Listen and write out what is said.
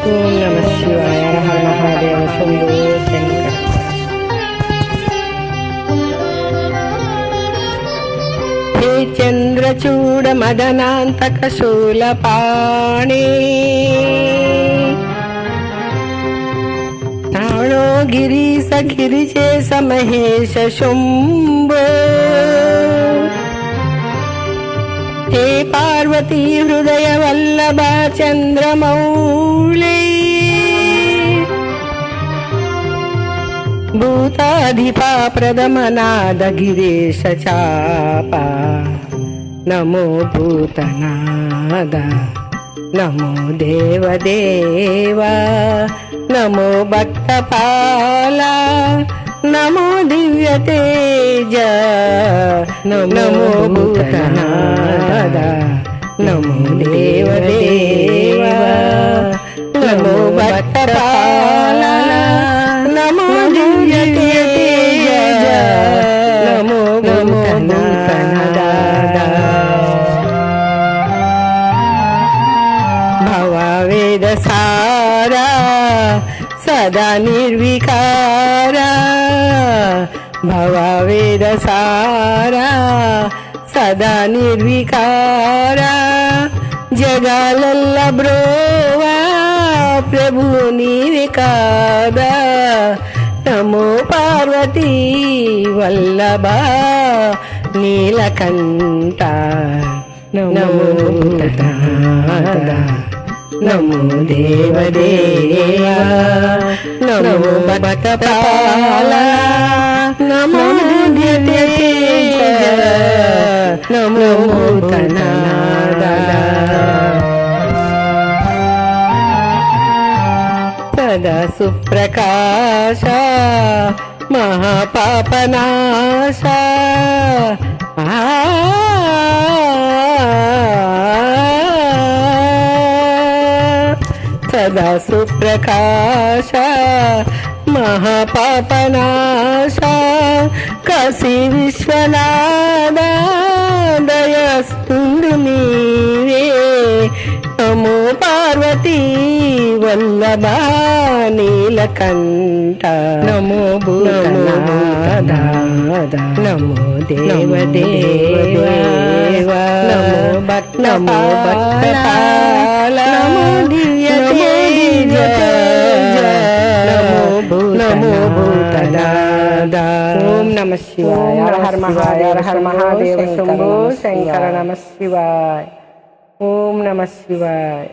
ఓం నమ శివాయ. హర మహాదేవ. శంభో శంకర. హే చంద్రచూడ మదనాంతక శూలపాణి, తాళో గిరీశ గిరిచేశ మహేశ శంభో. హే పార్వతీ హృదయ వల్లభ చంద్రమౌళి, భూతాధిపా ప్రథమనాద గిరీశ చాప. నమో భూతనాద, నమో దేవదేవ, నమో భక్తపాల, నమో దివ్య తేజ. నమో భూతనాద, నమో దేవదేవ, నమో భక్తపాల, నమో దివ్య తేజ. నమో భూతనాద. భవవేద సారా సదా నిర్వికార, భవవేద సారా సదా నిర్వికార. జగాలల్ల బ్రోవా ప్రభు నీవే కాదా. నమో పార్వతీ వల్లభ నీలకంఠ. నమో భూతనాద, నమో దేవదేవ, నమో భక్తపాల, నమో దివ్య తేజ. నమో భూతనాద. సదా సుప్రకాశ మహాపాపనాశ. సదా సుప్రకాశ మహాపాపనాశ. కాశీ విశ్వనాథ దయస్తుండు నీవే. నమో పార్వతీ వల్లభ నీలకంఠ. నమో భూతనాద, నమో దేవదేవ, నమో భక్తపాల, నమో దివ్య తేజ. నమో భూతనాద. ఓం నమ శివాయ. హర మహాదేవ. హర మహాదేవ. శంభో శంకర. నమ శివాయ. ఓం నమ శివాయ.